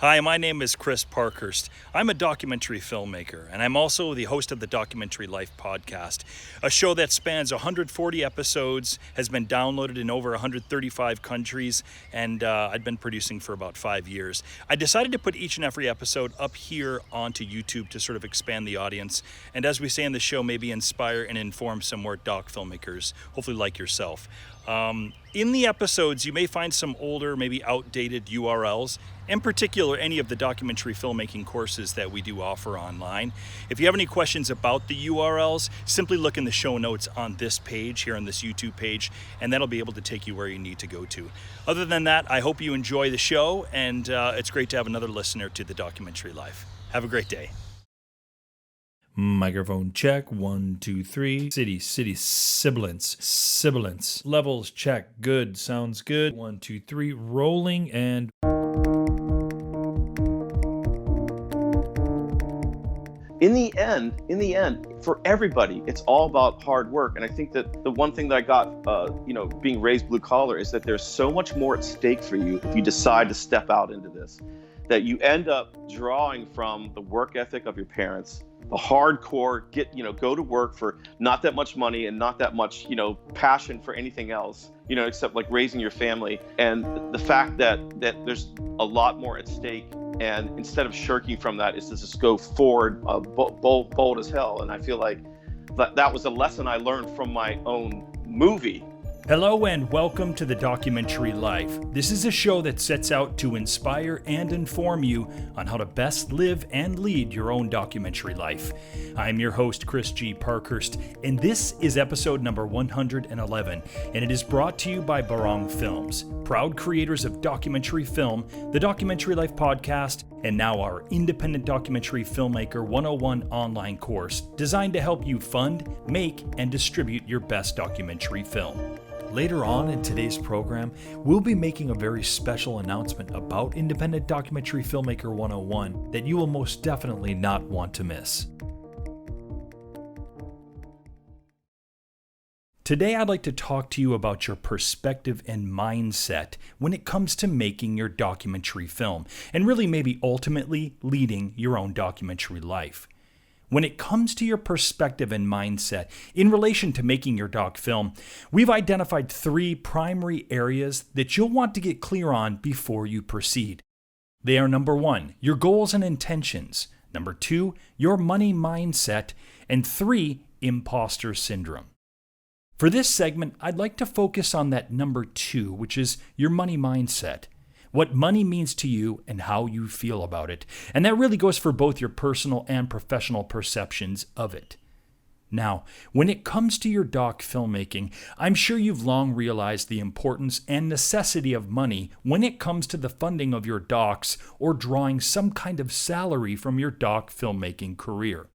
Hi, my name is Chris Parkhurst. I'm a documentary filmmaker, and I'm also the host of the Documentary Life podcast, a show that spans 140 episodes, has been downloaded in over 135 countries, and I've been producing for about 5 years. I decided to put each and every episode up here onto YouTube to sort of expand the audience, and as we say in the show, maybe inspire and inform some more doc filmmakers, hopefully like yourself. In the episodes, you may find some older, maybe outdated URLs, in particular any of the documentary filmmaking courses that we do offer online. If you have any questions about the URLs, simply look in the show notes on this page, here on this YouTube page, and that'll be able to take you where you need to go to. Other than that, I hope you enjoy the show, and it's great to have another listener to the Documentary Life. Have a great day. Microphone check, 1, 2, 3. City, sibilance. Levels check, good, sounds good. 1, 2, 3, rolling and... In the end, for everybody, it's all about hard work. And I think that the one thing that I got, being raised blue collar, is that there's so much more at stake for you if you decide to step out into this, that you end up drawing from the work ethic of your parents, the hardcore, go to work for not that much money and not that much, passion for anything else, except like raising your family. And the fact that there's a lot more at stake. And instead of shirking from that, is to just go forward, bold as hell. And I feel like that was a lesson I learned from my own movie. Hello and welcome to the Documentary Life. This is a show that sets out to inspire and inform you on how to best live and lead your own documentary life. I'm your host, Chris G. Parkhurst, and this is episode number 111, and it is brought to you by Barong Films, proud creators of documentary film, the Documentary Life podcast, and now our Independent Documentary Filmmaker 101 online course designed to help you fund, make, and distribute your best documentary film. Later on in today's program, we'll be making a very special announcement about Independent Documentary Filmmaker 101 that you will most definitely not want to miss. Today, I'd like to talk to you about your perspective and mindset when it comes to making your documentary film, and really maybe ultimately leading your own documentary life. When it comes to your perspective and mindset in relation to making your doc film, we've identified 3 primary areas that you'll want to get clear on before you proceed. They are number 1, your goals and intentions, number 2, your money mindset, and 3, imposter syndrome. For this segment, I'd like to focus on that number 2, which is your money mindset. What money means to you and how you feel about it. And that really goes for both your personal and professional perceptions of it. Now, when it comes to your doc filmmaking, I'm sure you've long realized the importance and necessity of money when it comes to the funding of your docs or drawing some kind of salary from your doc filmmaking career.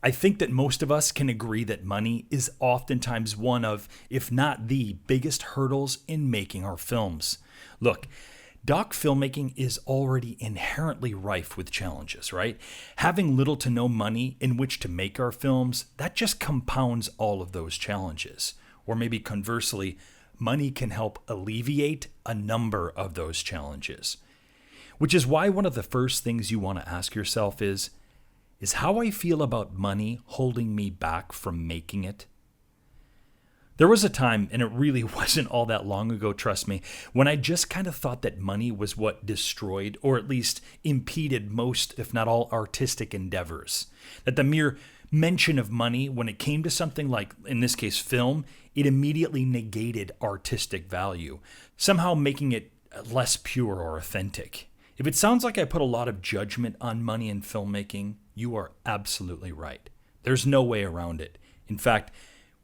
I think that most of us can agree that money is oftentimes one of, if not the biggest hurdles in making our films. Look, doc filmmaking is already inherently rife with challenges, right? Having little to no money in which to make our films, that just compounds all of those challenges. Or maybe conversely, money can help alleviate a number of those challenges. Which is why one of the first things you want to ask yourself is how I feel about money holding me back from making it? There was a time, and it really wasn't all that long ago, trust me, when I just kind of thought that money was what destroyed, or at least impeded most, if not all, artistic endeavors. That the mere mention of money, when it came to something like, in this case, film, it immediately negated artistic value, somehow making it less pure or authentic. If it sounds like I put a lot of judgment on money in filmmaking, you are absolutely right. There's no way around it. In fact,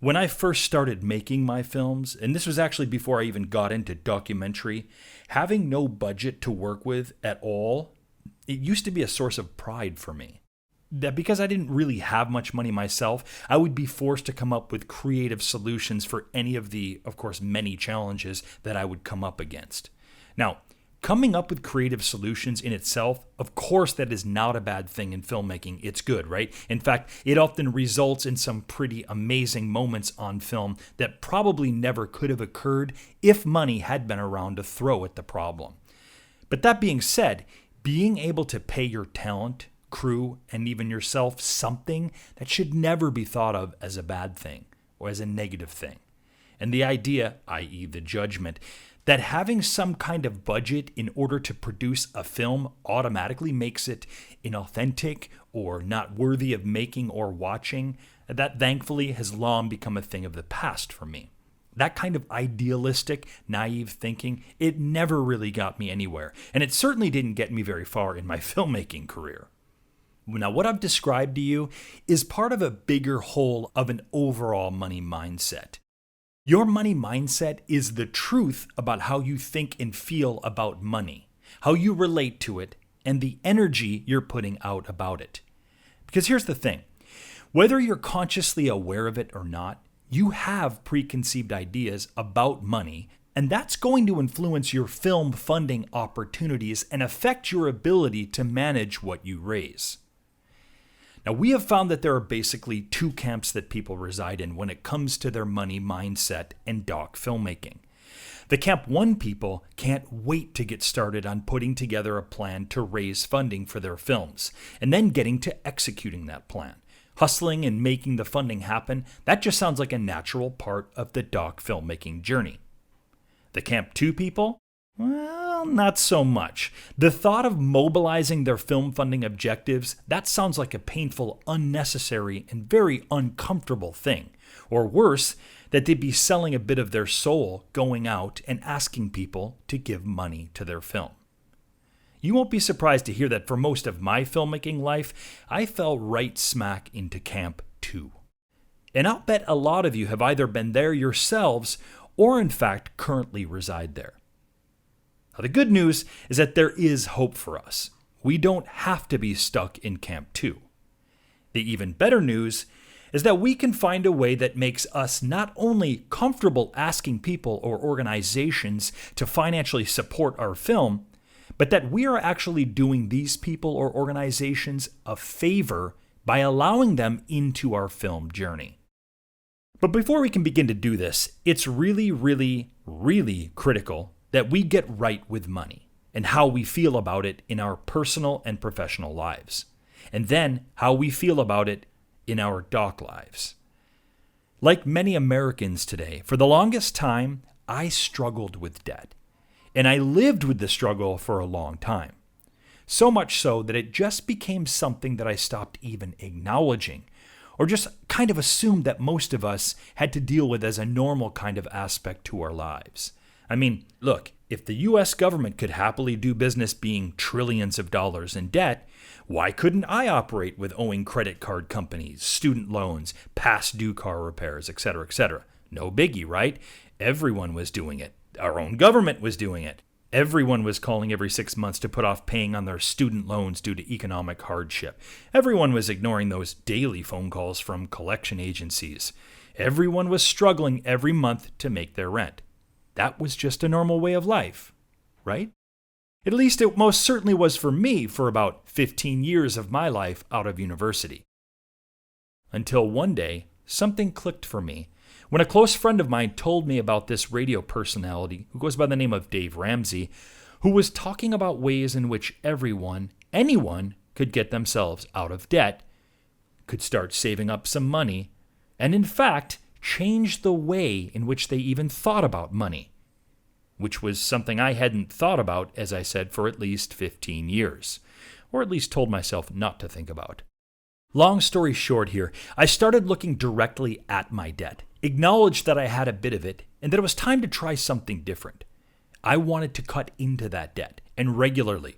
when I first started making my films, and this was actually before I even got into documentary, having no budget to work with at all, it used to be a source of pride for me. That because I didn't really have much money myself, I would be forced to come up with creative solutions for any of the, of course, many challenges that I would come up against. Now, coming up with creative solutions in itself, of course, that is not a bad thing in filmmaking. It's good, right? In fact, it often results in some pretty amazing moments on film that probably never could have occurred if money had been around to throw at the problem. But that being said, Being able to pay your talent, crew, and even yourself something that should never be thought of as a bad thing or as a negative thing. And the idea, i.e. the judgment, that having some kind of budget in order to produce a film automatically makes it inauthentic or not worthy of making or watching, that thankfully has long become a thing of the past for me. That kind of idealistic, naive thinking, it never really got me anywhere, and it certainly didn't get me very far in my filmmaking career. Now, what I've described to you is part of a bigger whole of an overall money mindset. Your money mindset is the truth about how you think and feel about money, how you relate to it, and the energy you're putting out about it. Because here's the thing, whether you're consciously aware of it or not, you have preconceived ideas about money, and that's going to influence your film funding opportunities and affect your ability to manage what you raise. Now, we have found that there are basically two camps that people reside in when it comes to their money mindset and doc filmmaking. The Camp 1 people can't wait to get started on putting together a plan to raise funding for their films, and then getting to executing that plan. Hustling and making the funding happen, that just sounds like a natural part of the doc filmmaking journey. The Camp 2 people? Well, not so much. The thought of mobilizing their film funding objectives, that sounds like a painful, unnecessary, and very uncomfortable thing. Or worse, that they'd be selling a bit of their soul going out and asking people to give money to their film. You won't be surprised to hear that for most of my filmmaking life, I fell right smack into Camp 2. And I'll bet a lot of you have either been there yourselves or in fact currently reside there. Now, the good news is that there is hope for us. We don't have to be stuck in Camp 2. The even better news is that we can find a way that makes us not only comfortable asking people or organizations to financially support our film, but that we are actually doing these people or organizations a favor by allowing them into our film journey. But before we can begin to do this, it's really, really, really critical that we get right with money and how we feel about it in our personal and professional lives, and then how we feel about it in our doc lives. Like many Americans today, for the longest time, I struggled with debt. And I lived with the struggle for a long time. So much so that it just became something that I stopped even acknowledging, or just kind of assumed that most of us had to deal with as a normal kind of aspect to our lives. I mean, look, if the US government could happily do business being trillions of dollars in debt, why couldn't I operate with owing credit card companies, student loans, past due car repairs, etc., etc.? No biggie, right? Everyone was doing it. Our own government was doing it. Everyone was calling every 6 months to put off paying on their student loans due to economic hardship. Everyone was ignoring those daily phone calls from collection agencies. Everyone was struggling every month to make their rent. That was just a normal way of life, right? At least it most certainly was for me for about 15 years of my life out of university. Until one day, something clicked for me when a close friend of mine told me about this radio personality who goes by the name of Dave Ramsey, who was talking about ways in which anyone could get themselves out of debt, could start saving up some money, and in fact, change the way in which they even thought about money, which was something I hadn't thought about, as I said, for at least 15 years, or at least told myself not to think about. Long story short here, I started looking directly at my debt, acknowledged that I had a bit of it, and that it was time to try something different. I wanted to cut into that debt, and regularly,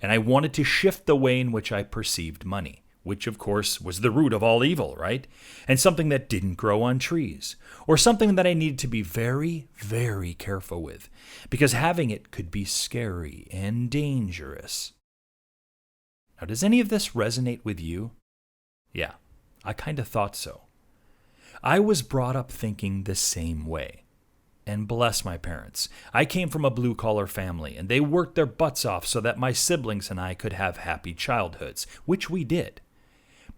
and I wanted to shift the way in which I perceived money, which of course was the root of all evil, right? And something that didn't grow on trees, or something that I needed to be very, very careful with, because having it could be scary and dangerous. Now, does any of this resonate with you? Yeah, I kind of thought so. I was brought up thinking the same way. And bless my parents, I came from a blue-collar family, and they worked their butts off so that my siblings and I could have happy childhoods, which we did.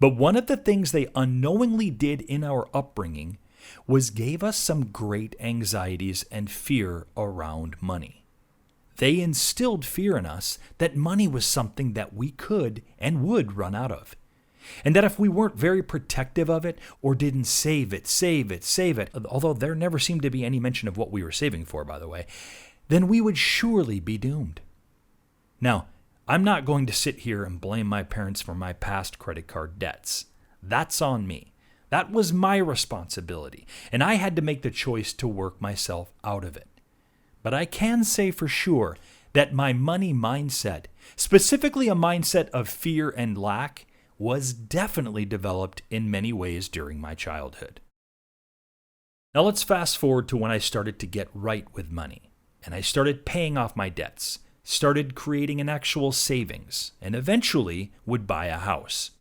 But one of the things they unknowingly did in our upbringing was gave us some great anxieties and fear around money. They instilled fear in us that money was something that we could and would run out of. And that if we weren't very protective of it or didn't save it, although there never seemed to be any mention of what we were saving for, by the way, then we would surely be doomed. Now, I'm not going to sit here and blame my parents for my past credit card debts. That's on me. That was my responsibility, and I had to make the choice to work myself out of it. But I can say for sure that my money mindset, specifically a mindset of fear and lack, was definitely developed in many ways during my childhood. Now let's fast forward to when I started to get right with money, and I started paying off my debts, started creating an actual savings, and eventually would buy a house.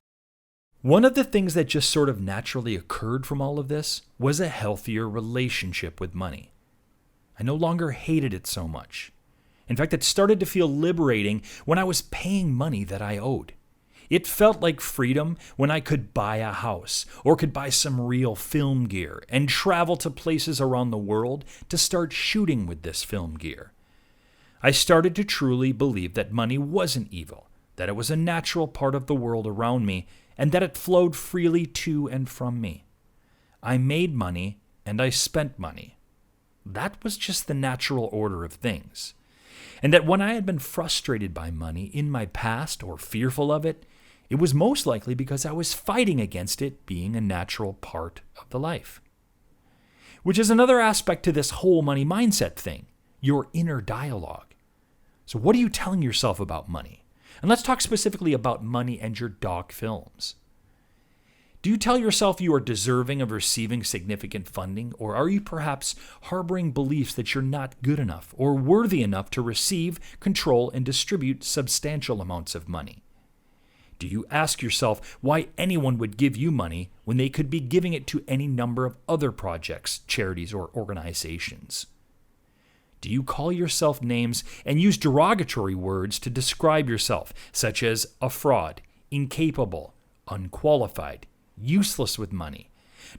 One of the things that just sort of naturally occurred from all of this was a healthier relationship with money. I no longer hated it so much. In fact, it started to feel liberating when I was paying money that I owed. It felt like freedom when I could buy a house or could buy some real film gear and travel to places around the world to start shooting with this film gear. I started to truly believe that money wasn't evil, that it was a natural part of the world around me, and that it flowed freely to and from me. I made money and I spent money. That was just the natural order of things. And that when I had been frustrated by money in my past or fearful of it, it was most likely because I was fighting against it being a natural part of the life. Which is another aspect to this whole money mindset thing, your inner dialogue. So what are you telling yourself about money? And let's talk specifically about money and your doc films. Do you tell yourself you are deserving of receiving significant funding, or are you perhaps harboring beliefs that you're not good enough or worthy enough to receive, control, and distribute substantial amounts of money? Do you ask yourself why anyone would give you money when they could be giving it to any number of other projects, charities, or organizations? Do you call yourself names and use derogatory words to describe yourself, such as a fraud, incapable, unqualified, useless with money,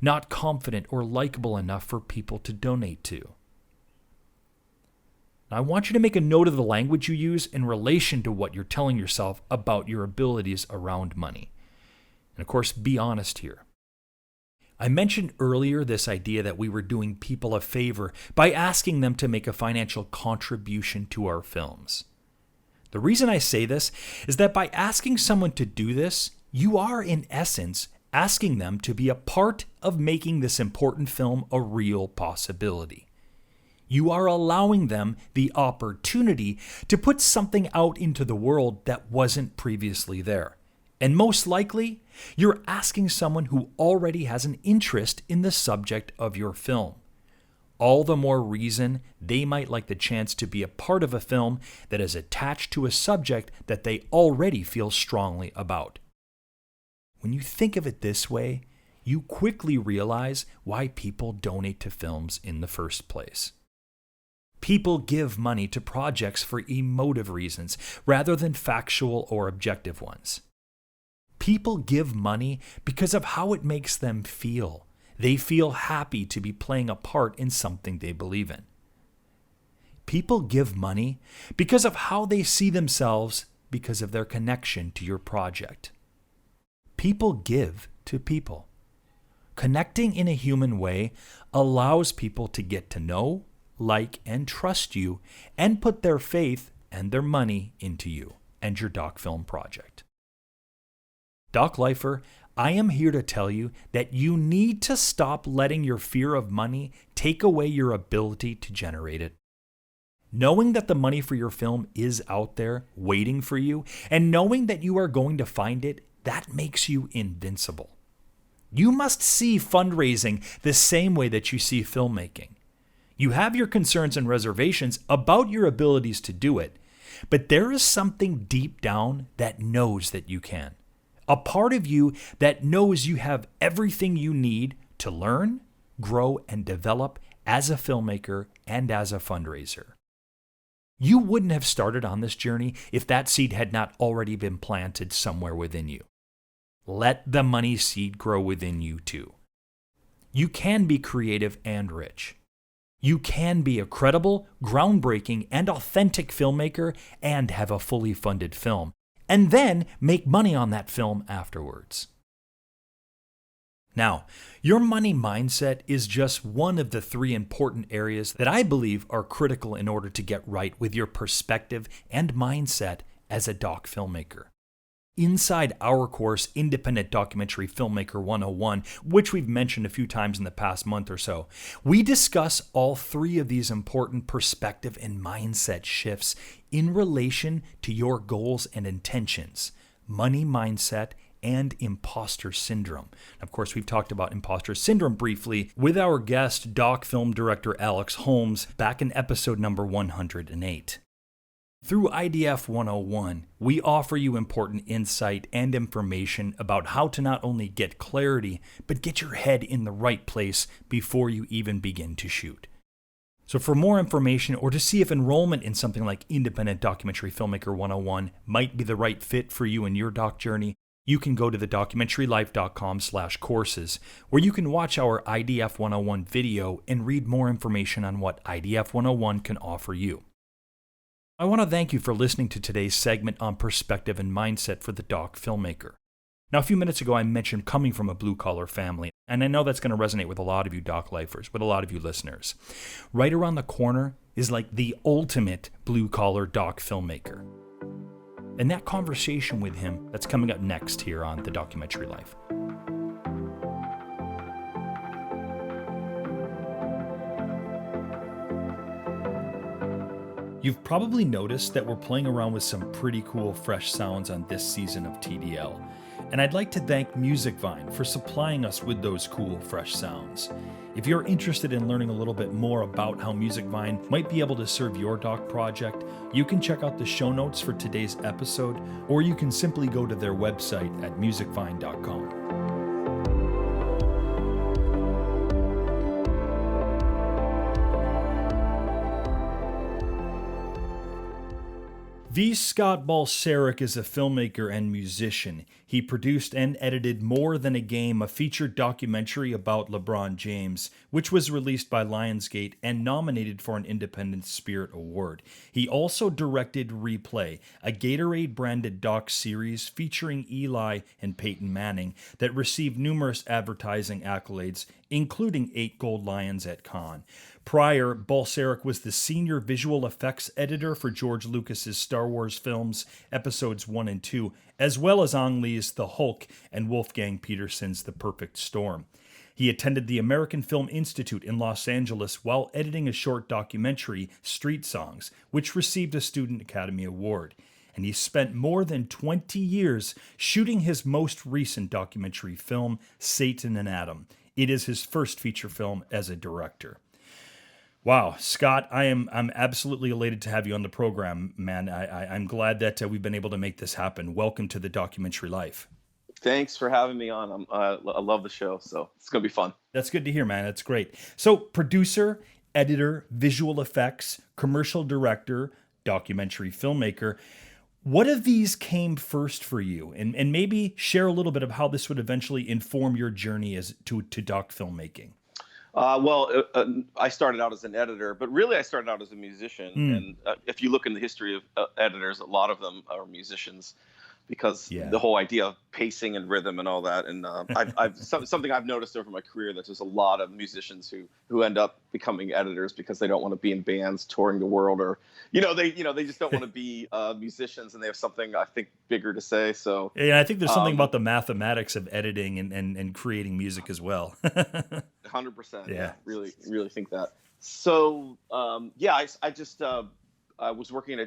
not confident or likable enough for people to donate to? Now, I want you to make a note of the language you use in relation to what you're telling yourself about your abilities around money. And of course, be honest here. I mentioned earlier this idea that we were doing people a favor by asking them to make a financial contribution to our films. The reason I say this is that by asking someone to do this, you are in essence asking them to be a part of making this important film a real possibility. You are allowing them the opportunity to put something out into the world that wasn't previously there. And most likely, you're asking someone who already has an interest in the subject of your film. All the more reason they might like the chance to be a part of a film that is attached to a subject that they already feel strongly about. When you think of it this way, you quickly realize why people donate to films in the first place. People give money to projects for emotive reasons rather than factual or objective ones. People give money because of how it makes them feel. They feel happy to be playing a part in something they believe in. People give money because of how they see themselves because of their connection to your project. People give to people. Connecting in a human way allows people to get to know, like, and trust you, and put their faith and their money into you and your doc film project. Doc Lifer, I am here to tell you that you need to stop letting your fear of money take away your ability to generate it. Knowing that the money for your film is out there waiting for you, and knowing that you are going to find it, that makes you invincible. You must see fundraising the same way that you see filmmaking. You have your concerns and reservations about your abilities to do it, but there is something deep down that knows that you can. A part of you that knows you have everything you need to learn, grow, and develop as a filmmaker and as a fundraiser. You wouldn't have started on this journey if that seed had not already been planted somewhere within you. Let the money seed grow within you too. You can be creative and rich. You can be a credible, groundbreaking, and authentic filmmaker and have a fully funded film, and then make money on that film afterwards. Now, your money mindset is just one of the 3 important areas that I believe are critical in order to get right with your perspective and mindset as a doc filmmaker. Inside our course, Independent Documentary Filmmaker 101, which we've mentioned a few times in the past month or so, we discuss all 3 of these important perspective and mindset shifts in relation to your goals and intentions: money mindset and imposter syndrome. Of course, we've talked about imposter syndrome briefly with our guest, doc film director Alex Holmes, back in episode number 108. Through IDF 101, we offer you important insight and information about how to not only get clarity, but get your head in the right place before you even begin to shoot. So for more information or to see if enrollment in something like Independent Documentary Filmmaker 101 might be the right fit for you in your doc journey, you can go to thedocumentarylife.com/courses, where you can watch our IDF 101 video and read more information on what IDF 101 can offer you. I want to thank you for listening to today's segment on perspective and mindset for the doc filmmaker. Now, a few minutes ago, I mentioned coming from a blue-collar family, and I know that's going to resonate with a lot of you doc lifers, with a lot of you listeners. Right around the corner is like the ultimate blue-collar doc filmmaker. And that conversation with him, that's coming up next here on The Documentary Life. You've probably noticed that we're playing around with some pretty cool fresh sounds on this season of TDL, and I'd like to thank Musicvine for supplying us with those cool fresh sounds. If you're interested in learning a little bit more about how Musicvine might be able to serve your doc project, you can check out the show notes for today's episode, or you can simply go to their website at musicvine.com. V. Scott Balseric is a filmmaker and musician. He produced and edited More Than a Game, a featured documentary about LeBron James, which was released by Lionsgate and nominated for an Independent Spirit Award. He also directed Replay, a Gatorade-branded doc series featuring Eli and Peyton Manning that received numerous advertising accolades, including 8 Gold Lions at Cannes. Prior, Balseric was the senior visual effects editor for George Lucas's Star Wars films, episodes 1 and 2, as well as Ang Lee's The Hulk and Wolfgang Petersen's The Perfect Storm. He attended the American Film Institute in Los Angeles while editing a short documentary, Street Songs, which received a Student Academy Award. And he spent more than 20 years shooting his most recent documentary film, Satan and Adam. It is his first feature film as a director. Wow, Scott, I'm absolutely elated to have you on the program, man. I'm glad that we've been able to make this happen. Welcome to The Documentary Life. Thanks for having me on. I love the show, so it's going to be fun. That's good to hear, man. That's great. So, producer, editor, visual effects, commercial director, documentary filmmaker. What of these came first for you? And maybe share a little bit of how this would eventually inform your journey to doc filmmaking. I started out as an editor, but really I started out as a musician. And if you look in the history of editors, a lot of them are musicians because the whole idea of pacing and rhythm and all that. And something I've noticed over my career that there's a lot of musicians who end up becoming editors because they don't want to be in bands touring the world, or they just don't want to be musicians, and they have something I think bigger to say. So yeah, I think there's something about the mathematics of editing and creating music as well. 100%. Yeah, really think that. So I was working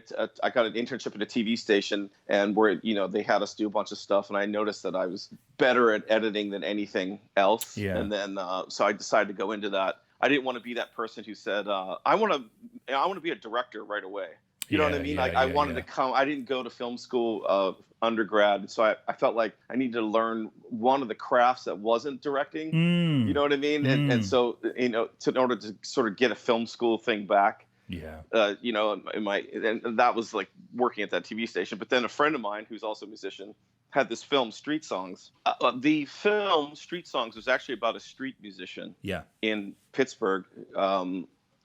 I got an internship at a TV station, and where they had us do a bunch of stuff, and I noticed that I was better at editing than anything else. Yeah. And then so I decided to go into that. I didn't want to be that person who said I want to be a director right away. You know what I mean? I wanted to come. I didn't go to film school undergrad, so I felt like I needed to learn one of the crafts that wasn't directing. You know what I mean? And so in order to sort of get a film school thing back. Yeah. And that was like working at that TV station. But then a friend of mine who's also a musician had this film, Street Songs. The film Street Songs was actually about a street musician in Pittsburgh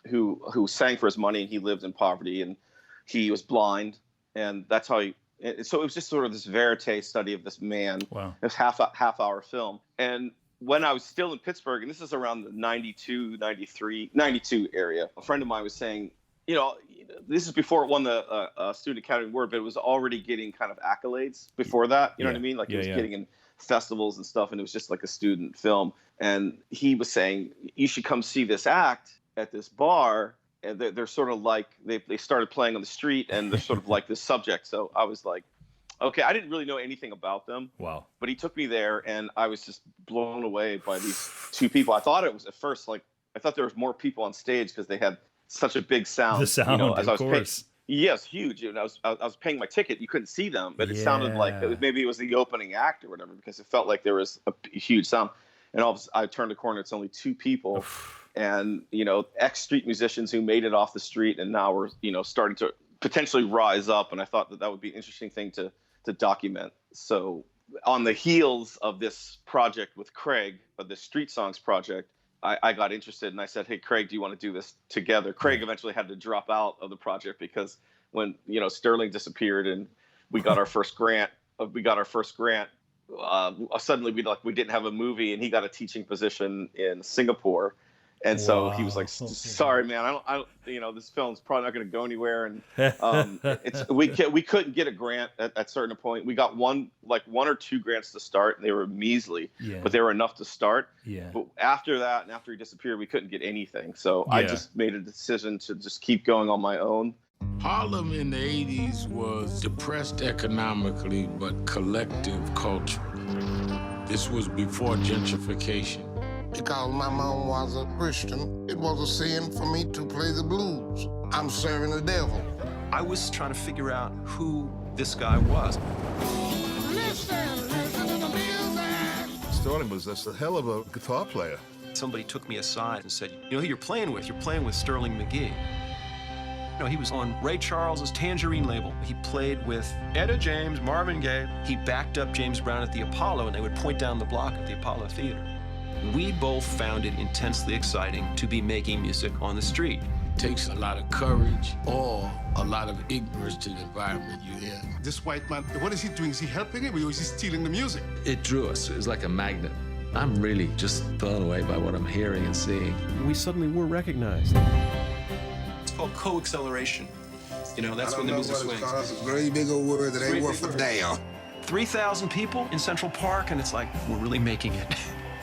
who sang for his money, and he lived in poverty, and he was blind, and that's how he. So it was just sort of this verite study of this man. Wow. It was half-hour film. And when I was still in Pittsburgh, and this is around the 92, 93, 92 area, a friend of mine was saying, this is before it won the Student Academy Award, but it was already getting kind of accolades before that. You know what I mean? Like it was getting in festivals and stuff, and it was just like a student film. And he was saying, you should come see this act at this bar. And they're sort of like, they started playing on the street, and they're sort of like this subject. So I was like, okay, I didn't really know anything about them. Wow. But he took me there, and I was just blown away by these two people. I thought it was at first, like, I thought there was more people on stage because they had such a big sound. The sound, as of course. Yes, huge. I was paying my ticket. You couldn't see them, but it sounded like maybe it was the opening act or whatever, because it felt like there was a huge sound. And I turned the corner. It's only two people. And, ex-street musicians who made it off the street and now we're, starting to potentially rise up. And I thought that would be an interesting thing to document. So on the heels of this project with Craig, of the Street Songs project, I got interested, and I said, hey, Craig, do you want to do this together? Craig eventually had to drop out of the project because when, Sterling disappeared and we got our first grant, suddenly we didn't have a movie, and he got a teaching position in Singapore. And so he was like, sorry, man, I don't, this film's probably not going to go anywhere. And we couldn't get a grant at certain point. We got one or two grants to start, and they were measly, but they were enough to start. Yeah. But after that, and after he disappeared, we couldn't get anything. So I just made a decision to just keep going on my own. Harlem in the 80s was depressed economically, but collective culturally. This was before gentrification. Because my mom was a Christian, it was a sin for me to play the blues. I'm serving the devil. I was trying to figure out who this guy was. Listen to the music! Sterling was a hell of a guitar player. Somebody took me aside and said, who you're playing with? You're playing with Sterling McGee. He was on Ray Charles's Tangerine label. He played with Etta James, Marvin Gaye. He backed up James Brown at the Apollo, and they would point down the block at the Apollo Theater. We both found it intensely exciting to be making music on the street. It takes a lot of courage or a lot of ignorance to the environment you're in. This white man, what is he doing? Is he helping him, or is he stealing the music? It drew us. It was like a magnet. I'm really just blown away by what I'm hearing and seeing. We suddenly were recognized. It's called co-acceleration. That's when the music swings. It's a very big old word that ain't worth a damn. 3,000 people in Central Park, and it's like, we're really making it.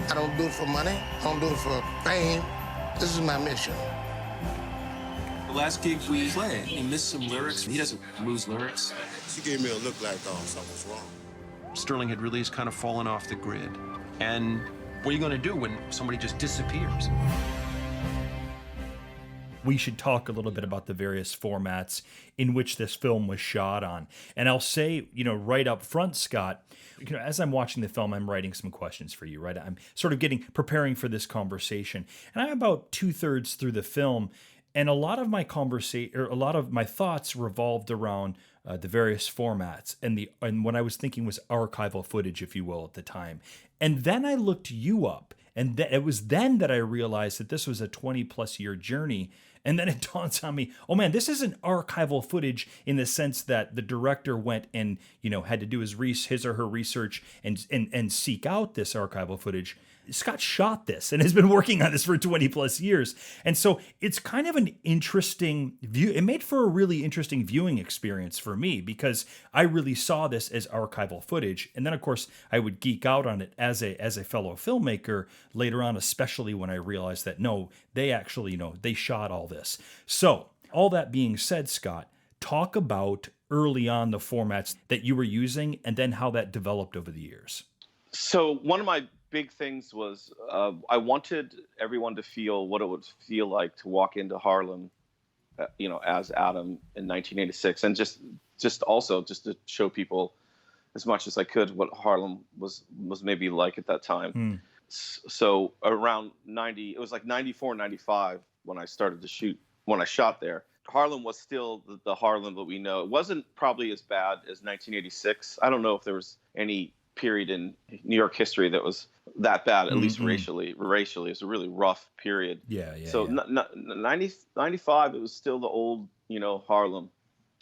I don't do it for money. I don't do it for fame. This is my mission. The last gig we played, he missed some lyrics. He doesn't lose lyrics. She gave me a look like something was wrong. Sterling had really kind of fallen off the grid. And what are you going to do when somebody just disappears? We should talk a little bit about the various formats in which this film was shot on. And I'll say, right up front, Scott, as I'm watching the film, I'm writing some questions for you, right? I'm sort of preparing for this conversation. And I'm about 2/3 through the film, and a lot of my thoughts revolved around the various formats and what I was thinking was archival footage, if you will, at the time. And then I looked you up, and it was then that I realized that this was a 20+ year journey. And then it dawns on me, oh man, this isn't archival footage in the sense that the director went and, had to do his or her research and seek out this archival footage. Scott shot this and has been working on this for 20+ years. And so it's kind of an interesting view. It made for a really interesting viewing experience for me because I really saw this as archival footage. And then, of course, I would geek out on it as a fellow filmmaker later on, especially when I realized that, no, they actually, they shot all this. So all that being said, Scott, talk about early on the formats that you were using and then how that developed over the years. So one of my big things was I wanted everyone to feel what it would feel like to walk into Harlem, as Adam in 1986, and just also to show people as much as I could what Harlem was maybe like at that time. So around 90, it was like 94, 95 when I started to shoot, when I shot there. Harlem was still the Harlem that we know. It wasn't probably as bad as 1986. I don't know if there was any period in New York history that was that bad, at least Mm-hmm. racially. It's a really rough period. Yeah, yeah. So yeah. 95, it was still the old, Harlem,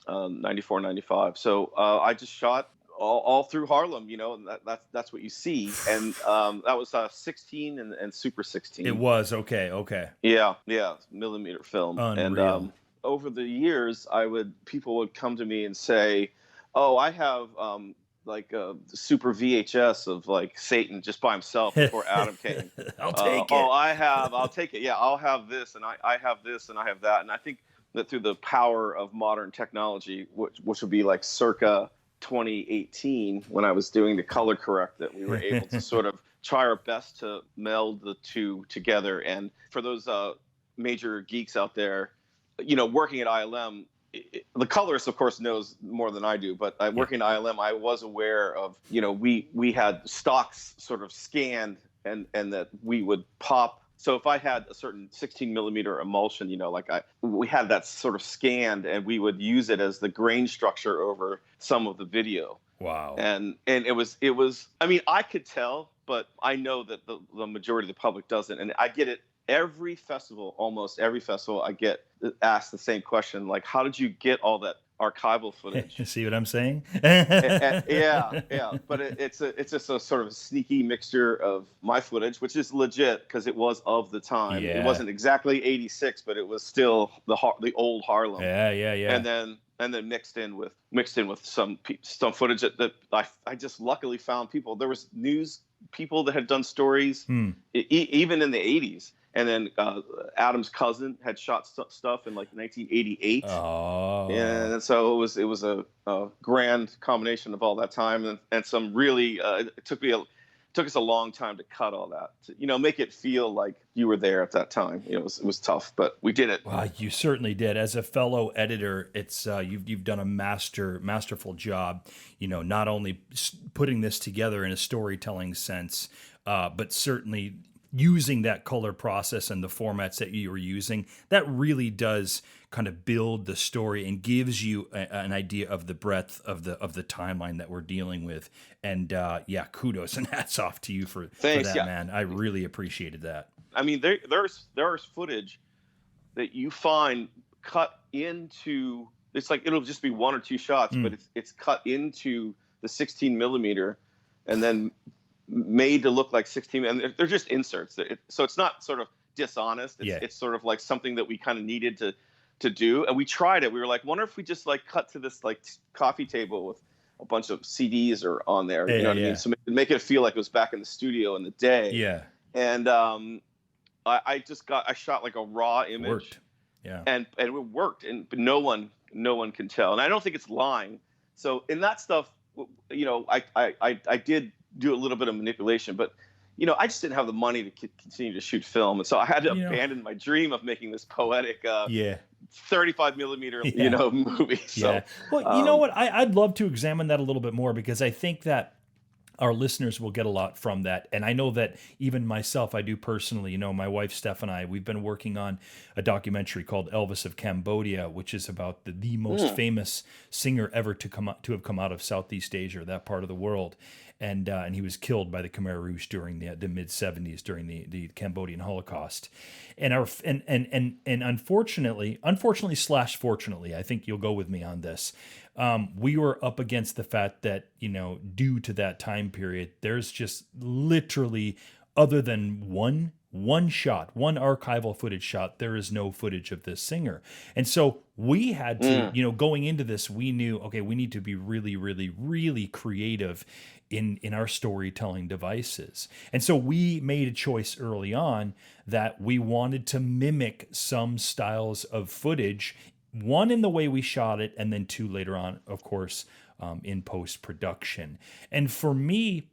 94, 95. So I just shot all through Harlem, and that's what you see. And that was 16 and Super 16. It was okay. Yeah, millimeter film. And Unreal. over the years, people would come to me and say, "Oh, I have like a super VHS of like Satan just by himself before Adam came." I'll take it. Oh, I'll take it. Yeah, I'll have this, and I have this, and I have that. And I think that through the power of modern technology, which would be like circa 2018, when I was doing the color correct, that we were able to sort of try our best to meld the two together. And for those major geeks out there, working at ILM, the colorist, of course, knows more than I do, but working at ILM, I was aware of, we had stocks sort of scanned and that we would pop. So if I had a certain 16 millimeter emulsion, we had that sort of scanned, and we would use it as the grain structure over some of the video. Wow. And it was, I mean, I could tell, but I know that the majority of the public doesn't. And I get it almost every festival, I get asked the same question, like, how did you get all that archival footage? See what I'm saying? Yeah. But it's just a sort of a sneaky mixture of my footage, which is legit because it was of the time. Yeah. It wasn't exactly 86, but it was still the old Harlem. Yeah. And then mixed in with some footage that I just luckily found people. There was news people that had done stories even in the 80s. And then Adam's cousin had shot stuff in like 1988. Oh. And so it was a grand combination of all that time and some really it took us a long time to cut all that to, make it feel like you were there at that time. It was tough, but we did it. Well, you certainly did. As a fellow editor, it's you've done a masterful job. Not only putting this together in a storytelling sense, but certainly using that color process and the formats that you were using. That really does kind of build the story and gives you an idea of the breadth of the timeline that we're dealing with. And kudos and hats off to you for that, man. I really appreciated that. I mean, there's footage that you find cut into. It's like it'll just be one or two shots, but it's cut into the 16 millimeter, and then made to look like 16, and they're just inserts. So it's not sort of dishonest. It's sort of like something that we kind of needed to do, and we tried it. We were like, wonder if we just like cut to this like coffee table with a bunch of CDs or on there. You know what I mean? So make it feel like it was back in the studio in the day. Yeah. And I shot like a raw image. Worked. Yeah. And it worked, but no one can tell, and I don't think it's lying. So in that stuff, I did do a little bit of manipulation, but I just didn't have the money to continue to shoot film, and so I had to abandon my dream of making this poetic 35 millimeter movie. So, yeah. Well, you know what? I'd love to examine that a little bit more, because I think that our listeners will get a lot from that. And I know that even myself, I do personally, my wife, Steph, and I, we've been working on a documentary called Elvis of Cambodia, which is about the most famous singer ever to have come out of Southeast Asia, that part of the world. And he was killed by the Khmer Rouge during the mid 70s during the Cambodian Holocaust. And unfortunately / fortunately, I think you'll go with me on this. We were up against the fact that, due to that time period, there's just literally, other than one archival footage shot, there is no footage of this singer. And so we had to, going into this, we knew, okay, we need to be really, really, really creative in our storytelling devices. And so we made a choice early on that we wanted to mimic some styles of footage, one, in the way we shot it, and then two, later on, of course, in post-production. And for me,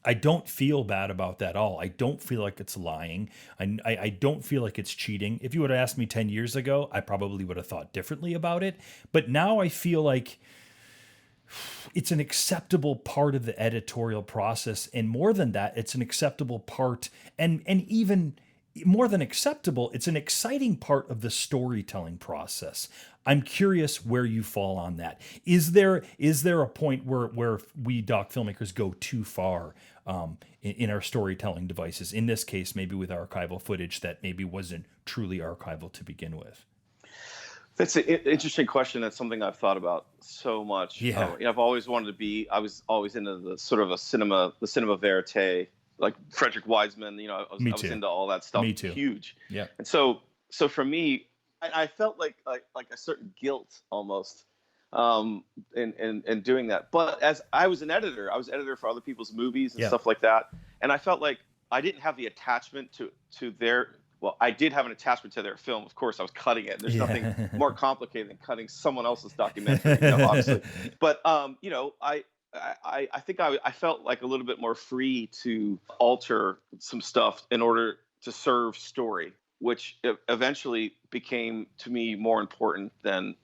I don't feel bad about that at all. I don't feel like it's lying. I don't feel like it's cheating. If you would have asked me 10 years ago, I probably would have thought differently about it. But now I feel like it's an acceptable part of the editorial process. And more than that, it's an acceptable part and even more than acceptable, it's an exciting part of the storytelling process. I'm curious where you fall on that. Is there a point where we doc filmmakers go too far in our storytelling devices? In this case, maybe with archival footage that maybe wasn't truly archival to begin with. That's an interesting question. That's something I've thought about so much. Yeah. I've always wanted to be. I was always into the sort of the cinema verite, like Frederick Wiseman. I was into all that stuff. Me too. Huge. Yeah. And so for me, I felt like a certain guilt almost in doing that. But as I was editor for other people's movies and stuff like that, and I felt like I didn't have the attachment to their. Well, I did have an attachment to their film. Of course, I was cutting it. There's nothing more complicated than cutting someone else's documentary, obviously. But I think I felt like a little bit more free to alter some stuff in order to serve story, which eventually became to me more important than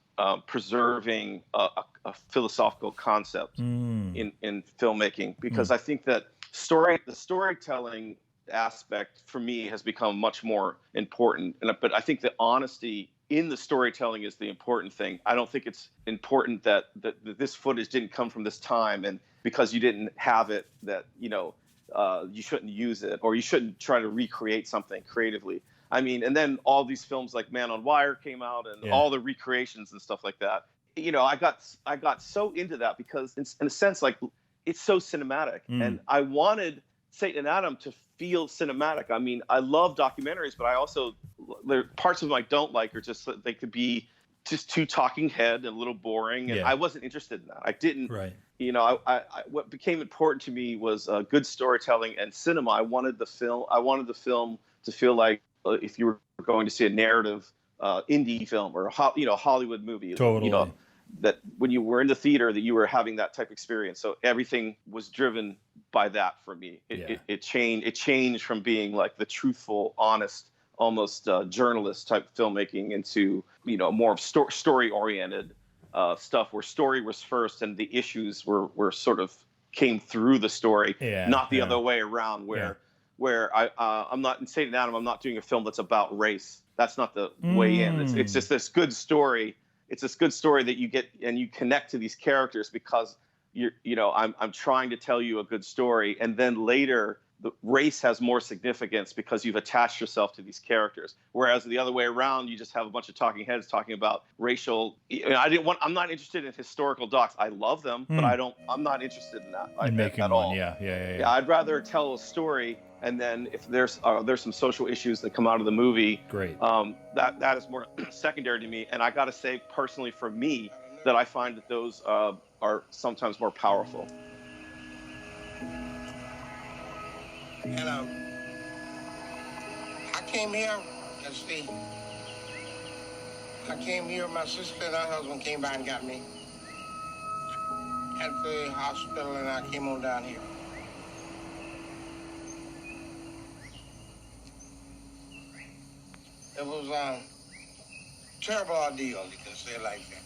preserving a philosophical concept in filmmaking, because I think that the storytelling aspect for me has become much more important. But I think the honesty in the storytelling is the important thing. I don't think it's important that this footage didn't come from this time, and because you didn't have it, that you shouldn't use it, or you shouldn't try to recreate something creatively. I mean, and then all these films like Man on Wire came out, and all the recreations and stuff like that. I got so into that because in a sense, like, it's so cinematic, and I wanted Satan and Adam to feel cinematic. I mean, I love documentaries, but I also, there parts of them I don't like, or just they could be just too talking head and a little boring, and I wasn't interested in that. I didn't. Right. I what became important to me was good storytelling and cinema. I wanted the film to feel like if you were going to see a narrative indie film or a Hollywood movie. Totally. That when you were in the theater, that you were having that type of experience. So everything was driven by that for me. It changed from being like the truthful, honest, almost journalist type filmmaking into more of story oriented stuff, where story was first and the issues were sort of came through the story, not the other way around. Where I'm not in Satan Adam. I'm not doing a film that's about race. That's not the way in. It's just this good story. It's this good story that you get and you connect to these characters because I'm trying to tell you a good story, and then later the race has more significance because you've attached yourself to these characters. Whereas the other way around, you just have a bunch of talking heads talking about racial. I'm not interested in historical docs. I love them, but I'm not interested in that at all. Yeah. I'd rather tell a story, and then if there's some social issues that come out of the movie, great. That is more secondary to me. And I got to say, personally, for me, that I find that those are sometimes more powerful. Hello. I came here, let's see. I came here, my sister and her husband came by and got me at the hospital, and I came on down here. It was a terrible ordeal, you can say it like that.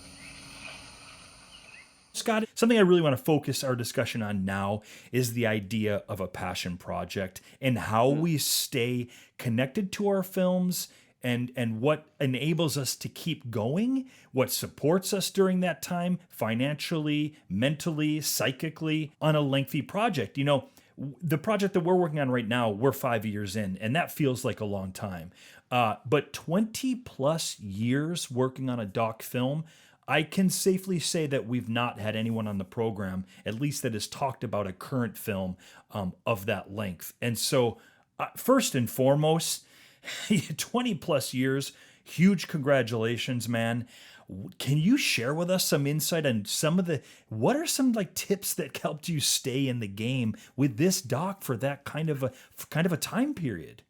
Scott, something I really want to focus our discussion on now is the idea of a passion project and how we stay connected to our films and what enables us to keep going, what supports us during that time, financially, mentally, psychically, on a lengthy project. The project that we're working on right now, we're 5 years in, and that feels like a long time. But 20 plus years working on a doc film, I can safely say that we've not had anyone on the program, at least that has talked about a current film of that length. And so, first and foremost, 20 plus years, huge congratulations, man. Can you share with us some insight on what are some tips that helped you stay in the game with this doc for that kind of a time period?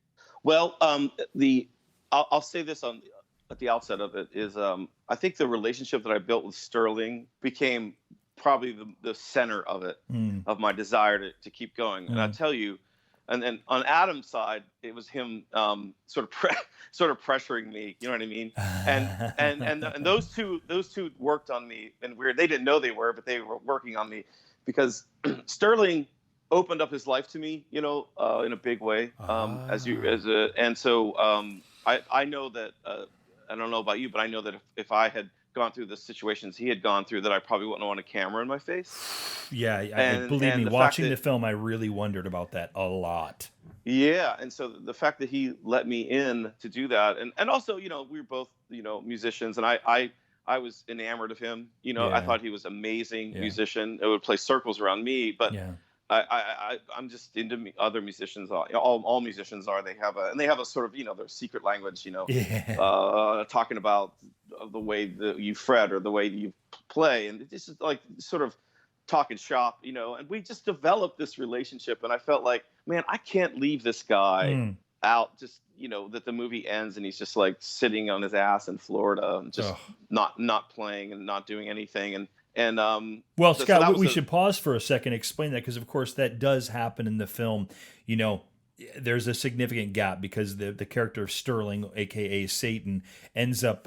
Well, I'll say this at the outset of it is I think the relationship that I built with Sterling became probably the center of it, of my desire to keep going. And I tell you, and then on Adam's side, it was him sort of pressuring me. You know what I mean? And those two worked on me, and they didn't know they were, but they were working on me because Sterling opened up his life to me, in a big way. And so I know that I don't know about you, but I know that if I had gone through the situations he had gone through, that I probably wouldn't want a camera in my face. Yeah, believe me, watching the film, I really wondered about that a lot. Yeah, and so the fact that he let me in to do that, and also, we were both, musicians, and I was enamored of him. I thought he was an amazing musician. It would play circles around me, but I'm just into other musicians. All musicians are. They have a sort of their secret language. Talking about the way that you fret or the way that you play, and this is like sort of talking shop. And we just developed this relationship, and I felt like, man, I can't leave this guy out. Just that the movie ends and he's just like sitting on his ass in Florida and just not playing and not doing anything. Well, Scott, we should pause for a second, explain that, because of course that does happen in the film. There's a significant gap because the character of Sterling, aka Satan, ends up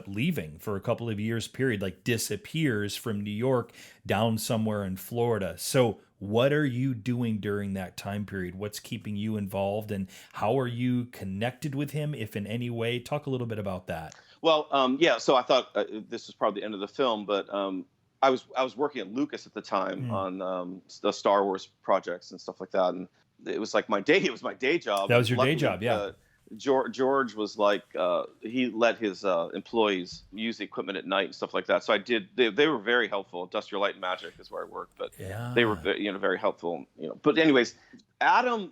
leaving for a couple of years period, like disappears from New York down somewhere in Florida. So what are you doing during that time period? What's keeping you involved, and how are you connected with him, if in any way? Talk a little bit about that. Well, so I thought this was probably the end of the film, but I was working at Lucas at the time on the Star Wars projects and stuff like that, and it was like my day. It was my day job. That was your day job, yeah. George was like, he let his employees use the equipment at night and stuff like that. So I did. They were very helpful. Industrial Light and Magic is where I worked, but they were very helpful. But anyways, Adam,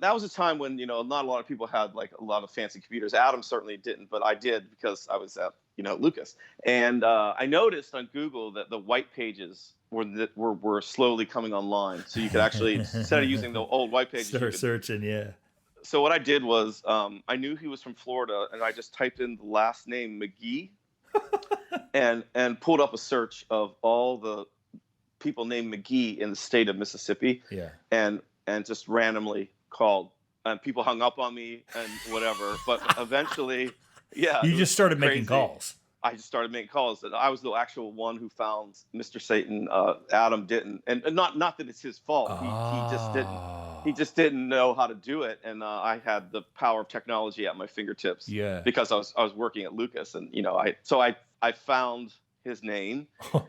that was a time when not a lot of people had like a lot of fancy computers. Adam certainly didn't, but I did because I was at Lucas, and I noticed on Google that the white pages were slowly coming online, so you could actually instead of using the old white pages, start searching, yeah. So what I did was I knew he was from Florida, and I just typed in the last name McGee, and pulled up a search of all the people named McGee in the state of Mississippi, and just randomly called, and people hung up on me and whatever. But eventually, you just started making calls. I just started making calls, and I was the actual one who found Mr. Satan. Adam didn't, and not that it's his fault. He just didn't. He just didn't know how to do it, and I had the power of technology at my fingertips. Yeah. Because I was working at Lucas, and I found his name,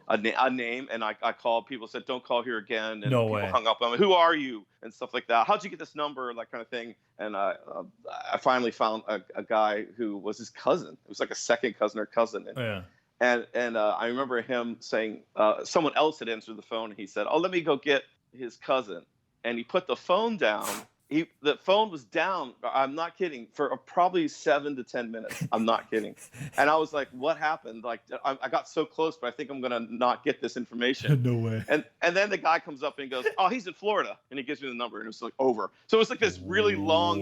a name, and I called people, said, "Don't call here again," and people hung up on me. "Who are you?" and stuff like that. "How'd you get this number?" That kind of thing. And I finally found a guy who was his cousin. It was like a second cousin or cousin. And I remember him saying, someone else had answered the phone, and he said, "Oh, let me go get his cousin." And he put the phone down. The phone was down, I'm not kidding, for probably 7 to 10 minutes. I'm not kidding. And I was like, what happened? Like, I got so close, but I think I'm going to not get this information. No way. And then the guy comes up and he goes, "Oh, he's in Florida." And he gives me the number, and it was like over. So it was like this really long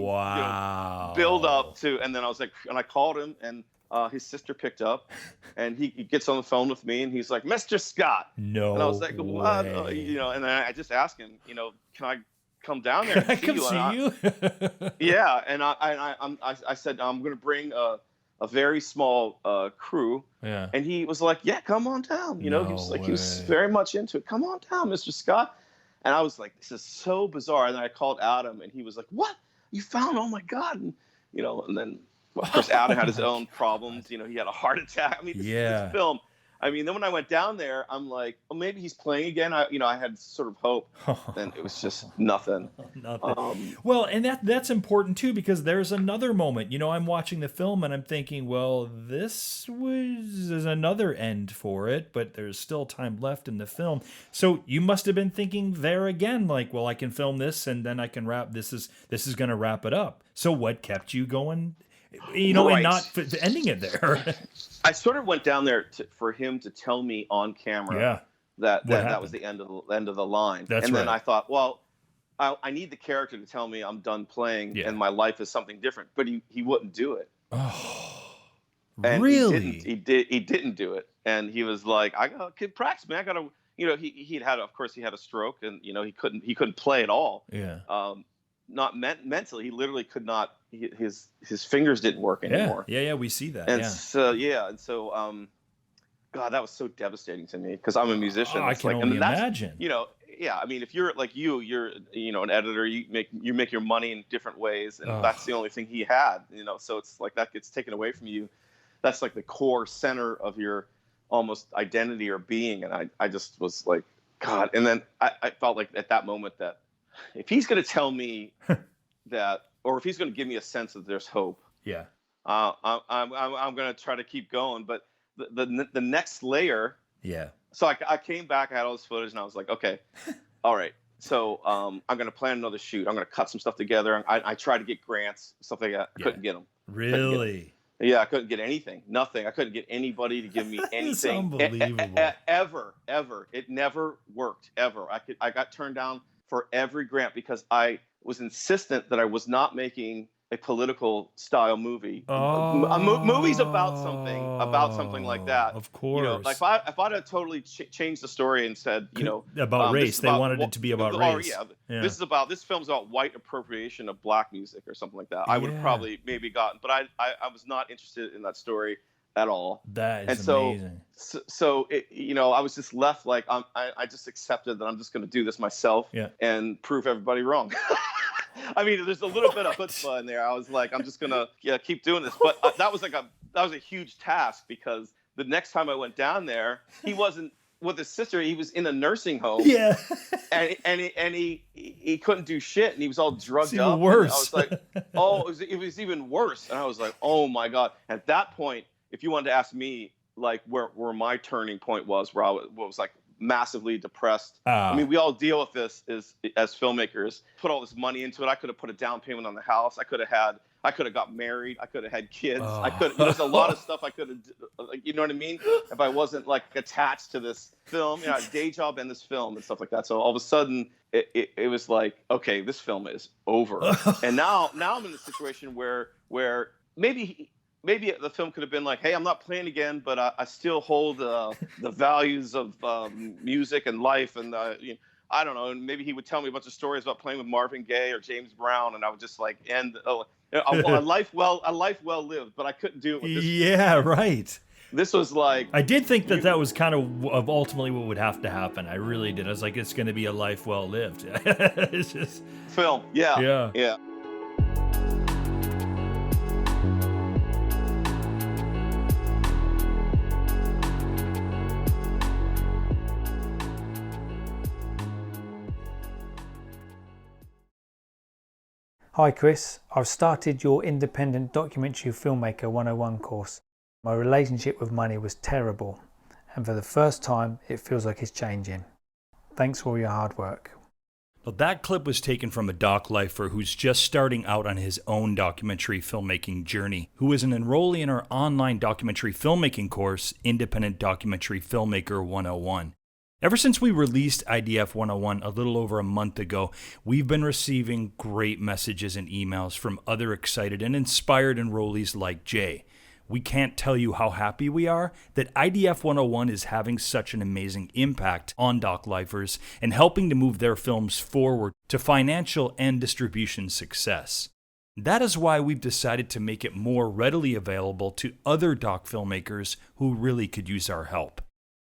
build up to, and then I was like, and I called him, and his sister picked up, and he gets on the phone with me, and he's like, "Mr. Scott." No. And I was like, "What?" And then I just asked him, "Can I come down there and see you? Yeah. And I said, "I'm going to bring a very small crew." Yeah. And he was like, "Yeah, come on down." He was very much into it. "Come on down, Mr. Scott." And I was like, this is so bizarre. And then I called Adam, and he was like, "What? You found? Oh my God." And, and then of course Adam had his own problems. He had a heart attack. I mean, this film. I mean, then when I went down there, I'm like, oh, maybe he's playing again. I had sort of hope, and it was just nothing. Well, and that's important too, because there's another moment. I'm watching the film and I'm thinking, well, this was another end for it, but there's still time left in the film. So you must have been thinking there again, like, well, I can film this and then I can wrap. This is going to wrap it up. So what kept you going? And not ending it there. I sort of went down there for him to tell me on camera that was the end of the line. Then I thought, well, I need the character to tell me I'm done playing and my life is something different. But he wouldn't do it. Oh, and really? He didn't do it. And he was like, "I got to practice, man. I got to." He had a stroke, and he couldn't play at all. Yeah. Not mentally, he literally could not. His fingers didn't work anymore. Yeah, we see that. And so God, that was so devastating to me because I'm a musician. I can only imagine. yeah, I mean, if you're like you're an editor, you make your money in different ways, and that's the only thing he had, so it's like that gets taken away from you. That's like the core center of your almost identity or being. And I just was like, God. And then I felt like at that moment that if he's going to tell me that, or if he's going to give me a sense that there's hope, Yeah. I'm going to try to keep going. But the next layer. Yeah. So I came back, I had all this footage, and I was like, okay, all right. So I'm going to plan another shoot. I'm going to cut some stuff together. I tried to get grants, stuff like that. I couldn't get them. Really? Yeah, I couldn't get anything. Nothing. I couldn't get anybody to give me anything. Unbelievable. Ever. It never worked, ever. I got turned down for every grant because I was insistent that I was not making a political style movie. Movies about something like that. Of course. Like if I'd have totally changed the story and said, about race, they wanted it to be about race. Yeah. This film's about white appropriation of black music or something like that. I would have probably maybe gotten, but I was not interested in that story at all. That is amazing. So I was just left like I just accepted that I'm just going to do this myself and prove everybody wrong. I mean, there's a little bit of chutzpah in there. I was like, I'm just gonna keep doing this, but that was a huge task because the next time I went down there, he wasn't with his sister. He was in a nursing home. Yeah, and he couldn't do shit, and he was all drugged it's up. Even worse. I was like, oh, it was even worse. And I was like, oh my God. At that point, if you wanted to ask me, like where my turning point was, where I was like massively depressed. I mean, we all deal with this as filmmakers. Put all this money into it. I could have put a down payment on the house. I could have got married. I could have had kids. There's a lot of stuff I could have, you know what I mean? If I wasn't like attached to this film, a day job and this film and stuff like that. So all of a sudden it was like, okay, this film is over. And now I'm in the situation where maybe the film could have been like, hey, I'm not playing again, but I still hold the values of music and life. And I don't know. And maybe he would tell me a bunch of stories about playing with Marvin Gaye or James Brown. And I would just like end a life well lived. But I couldn't do it with this. Yeah, right. This was like. I did think that was kind of ultimately what would have to happen. I really did. I was like, it's going to be a life well lived. It's just. Film. Yeah. Yeah. Hi Chris, I've started your independent documentary filmmaker 101 course. My relationship with money was terrible, and for the first time it feels like it's changing. Thanks for all your hard work. Well, that clip was taken from a doc lifer who's just starting out on his own documentary filmmaking journey, who is an enrollee in our online documentary filmmaking course, Independent Documentary Filmmaker 101. Ever since we released IDF 101 a little over a month ago, we've been receiving great messages and emails from other excited and inspired enrollees like Jay. We can't tell you how happy we are that IDF 101 is having such an amazing impact on doc lifers and helping to move their films forward to financial and distribution success. That is why we've decided to make it more readily available to other doc filmmakers who really could use our help.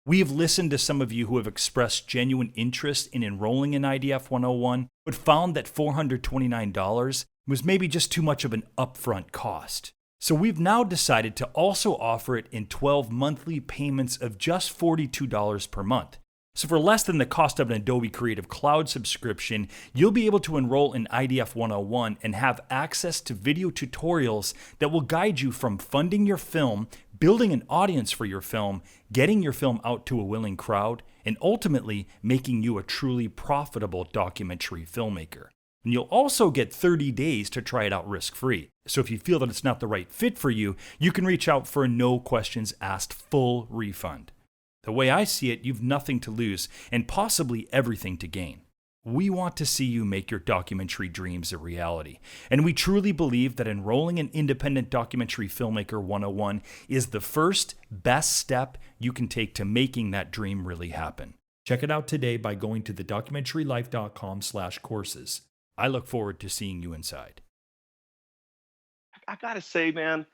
We have listened to some of you who have expressed genuine interest in enrolling in IDF 101, but found that $429 was maybe just too much of an upfront cost. So we've now decided to also offer it in 12 monthly payments of just $42 per month. So for less than the cost of an Adobe Creative Cloud subscription, you'll be able to enroll in IDF 101 and have access to video tutorials that will guide you from funding your film, building an audience for your film, getting your film out to a willing crowd, and ultimately making you a truly profitable documentary filmmaker. And you'll also get 30 days to try it out risk-free. So if you feel that it's not the right fit for you, you can reach out for a no questions asked full refund. The way I see it, you've nothing to lose and possibly everything to gain. We want to see you make your documentary dreams a reality, and we truly believe that enrolling in Independent Documentary Filmmaker 101 is the first, best step you can take to making that dream really happen. Check it out today by going to thedocumentarylife.com/courses. I look forward to seeing you inside. I gotta say, man,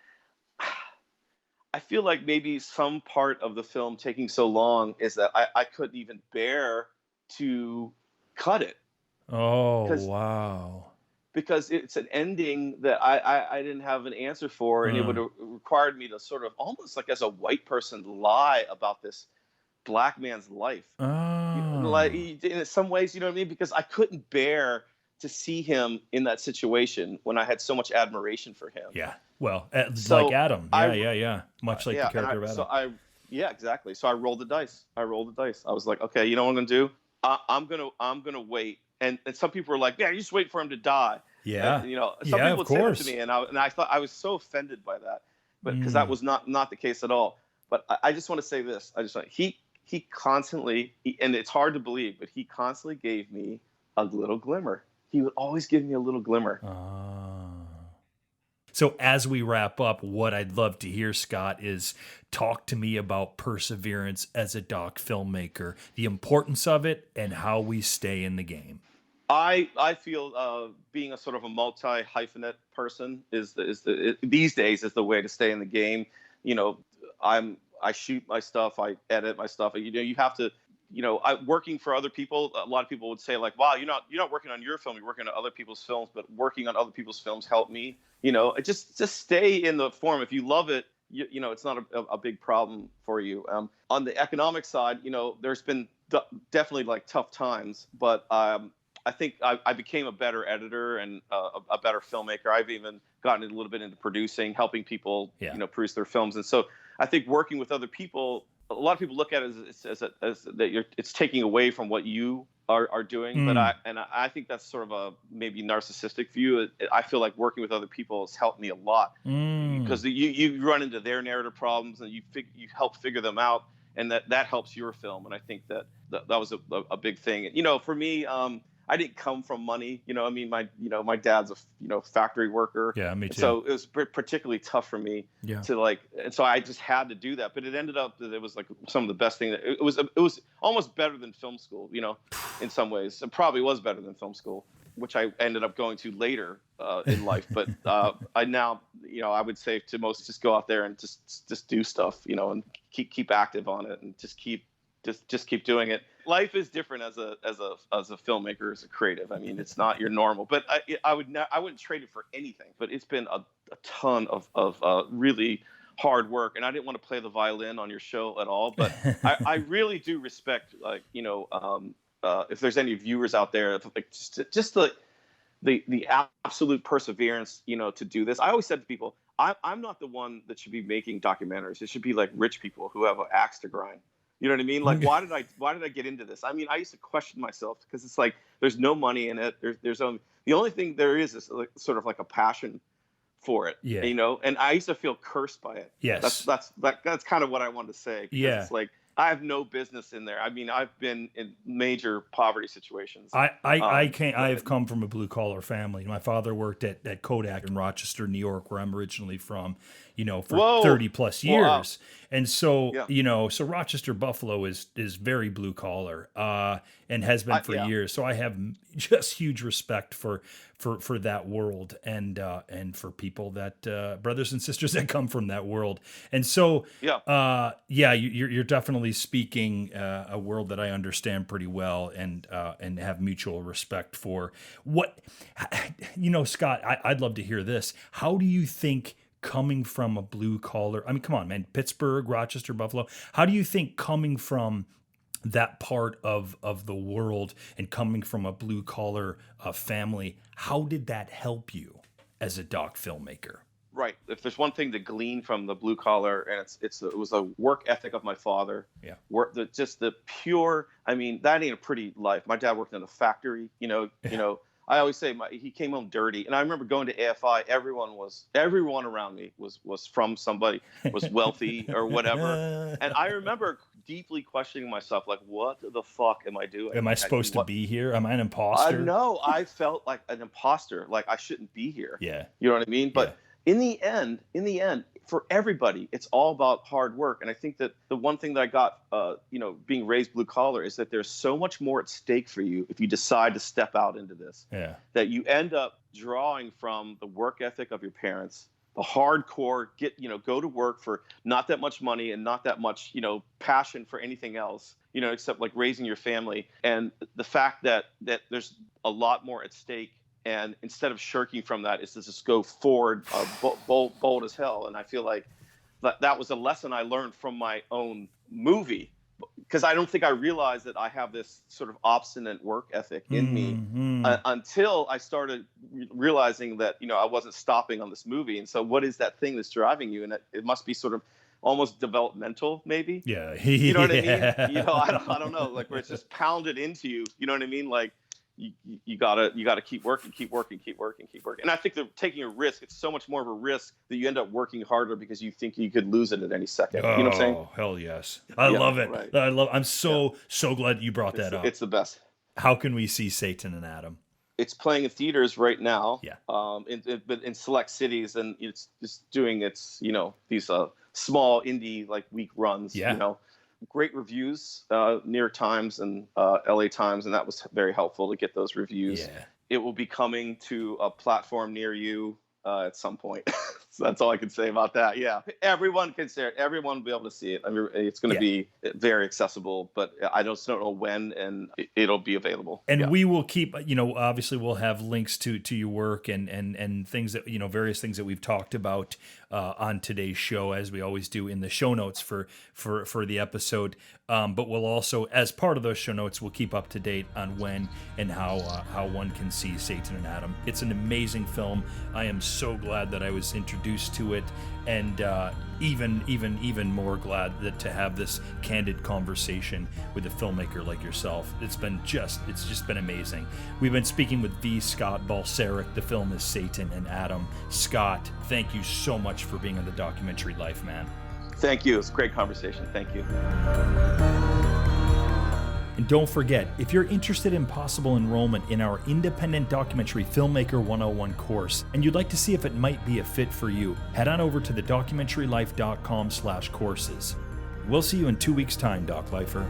I feel like maybe some part of the film taking so long is that I couldn't even bear to cut it. Oh, wow. Because it's an ending that I didn't have an answer for, and it would have required me to sort of almost like as a white person lie about this black man's life. Like in some ways, you know what I mean? Because I couldn't bear to see him in that situation when I had so much admiration for him. Yeah. Well, like Adam. Yeah. Much like the character of Adam. Yeah, exactly. So I rolled the dice. I was like, okay, you know what I'm gonna do? I'm gonna wait. And some people were like, "Yeah, you just wait for him to die." Yeah. And, some people would say that to me, and I thought I was so offended by that, but because that was not the case at all. But I just want to say this: he constantly, and it's hard to believe, but he constantly gave me a little glimmer. He would always give me a little glimmer. So as we wrap up, what I'd love to hear, Scott, is talk to me about perseverance as a doc filmmaker, the importance of it, and how we stay in the game. I feel being a sort of a multi-hyphenate person these days is the way to stay in the game. I shoot my stuff, I edit my stuff. You have to. Working for other people, a lot of people would say like, wow, you're not working on your film, you're working on other people's films, but working on other people's films helped me. Just stay in the form. If you love it, it's not a big problem for you. On the economic side, there's been definitely like tough times, but I think I became a better editor and a better filmmaker. I've even gotten a little bit into producing, helping people, produce their films. And so I think working with other people, a lot of people look at it as that it's taking away from what you are doing, but I think that's sort of a maybe narcissistic view. I feel like working with other people has helped me a lot because you run into their narrative problems and you help figure them out, and that helps your film. And I think that was a big thing. For me, I didn't come from money. My dad's a factory worker. Yeah, me too. So it was particularly tough for me to and so I just had to do that. But it ended up that it was like some of the best thing. It was almost better than film school, in some ways. It probably was better than film school, which I ended up going to later in life. But I now, I would say to most, just go out there and just do stuff, and keep active on it and just keep doing it. Life is different as a filmmaker, as a creative. I mean, it's not your normal, but I wouldn't trade it for anything. But it's been a ton of really hard work, and I didn't want to play the violin on your show at all. But I really do respect, if there's any viewers out there, just the absolute perseverance, to do this. I always said to people, I'm not the one that should be making documentaries. It should be like rich people who have an axe to grind. You know what I mean? Like, why did I get into this? I mean, I used to question myself because it's like there's no money in it. There's only the only thing there is like, sort of like a passion for it. Yeah. And I used to feel cursed by it. Yes. That's kind of what I wanted to say. Yeah. It's like I have no business in there. I mean, I've been in major poverty situations. I have come from a blue collar family. My father worked at Kodak in Rochester, New York, where I'm originally from, for 30 plus years. Wow. And so, so Rochester, Buffalo is very blue collar, and has been for years. So I have just huge respect for that world and for people that, brothers and sisters that come from that world. And so, you're definitely speaking a world that I understand pretty well and have mutual respect for. What, Scott, I'd love to hear this. How do you think coming from a blue collar, I mean, come on, man, Pittsburgh, Rochester, Buffalo, how do you think coming from that part of the world and coming from a blue collar family, how did that help you as a doc filmmaker? Right. If there's one thing to glean from the blue collar, and it was a work ethic of my father. Yeah. Just the pure. I mean, that ain't a pretty life. My dad worked in a factory. I always say he came home dirty, and I remember going to AFI. Everyone around me was from somebody, was wealthy or whatever, and I remember deeply questioning myself, like, what the fuck am I doing? Am I supposed to be here? Am I an imposter? No, I felt like an imposter, like I shouldn't be here. Yeah. You know what I mean? But in the end, for everybody, it's all about hard work. And I think that the one thing that I got, being raised blue collar, is that there's so much more at stake for you if you decide to step out into this. Yeah. That you end up drawing from the work ethic of your parents, the hardcore go to work for not that much money and not that much, passion for anything else, except like raising your family. And the fact that there's a lot more at stake. And instead of shirking from that, is to just go forward, bold as hell. And I feel like that was a lesson I learned from my own movie, because I don't think I realized that I have this sort of obstinate work ethic in me until I started realizing that, I wasn't stopping on this movie. And so what is that thing that's driving you? And it must be sort of almost developmental, maybe. Yeah. You know what I mean? I don't know, like where it's just pounded into you. You know what I mean? Like you gotta keep working. And I think that taking a risk, it's so much more of a risk that you end up working harder because you think you could lose it at any second. You know what I'm saying? Oh, hell yes. I love it. Right. I'm so glad you brought that up. It's the best. How can we see Satan and Adam? It's playing in theaters right now. Yeah. In select cities, and it's just doing its, these small indie like week runs. Yeah. Great reviews, New York Times and LA Times, and that was very helpful to get those reviews. Yeah. It will be coming to a platform near you at some point. So that's all I can say about that. Yeah, everyone can see it. Everyone will be able to see it. I mean, it's going to be very accessible, but I just don't know when, and it'll be available. And we will keep, obviously we'll have links to your work and things that, various things that we've talked about on today's show, as we always do in the show notes for the episode. But we'll also, as part of those show notes, we'll keep up to date on when and how one can see Satan and Adam. It's an amazing film. I am so glad that I was introduced to it, and even more glad that to have this candid conversation with a filmmaker like yourself. It's just been amazing. We've been speaking with V. Scott Balseric. The film is Satan and Adam. Scott, thank you so much for being on the Documentary Life, man. Thank you. It's a great conversation. Thank you. And don't forget, if you're interested in possible enrollment in our Independent Documentary Filmmaker 101 course, and you'd like to see if it might be a fit for you, head on over to thedocumentarylife.com/courses. We'll see you in 2 weeks' time, Doc Lifer.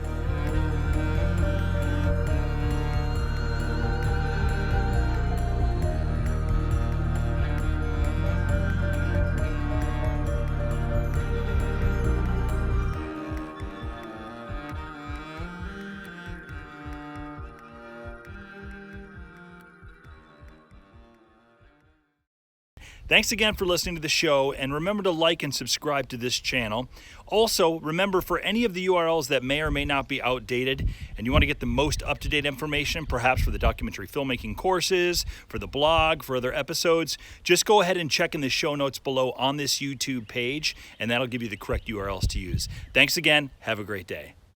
Thanks again for listening to the show, and remember to like and subscribe to this channel. Also, remember, for any of the URLs that may or may not be outdated, and you want to get the most up-to-date information, perhaps for the documentary filmmaking courses, for the blog, for other episodes, just go ahead and check in the show notes below on this YouTube page, and that'll give you the correct URLs to use. Thanks again. Have a great day.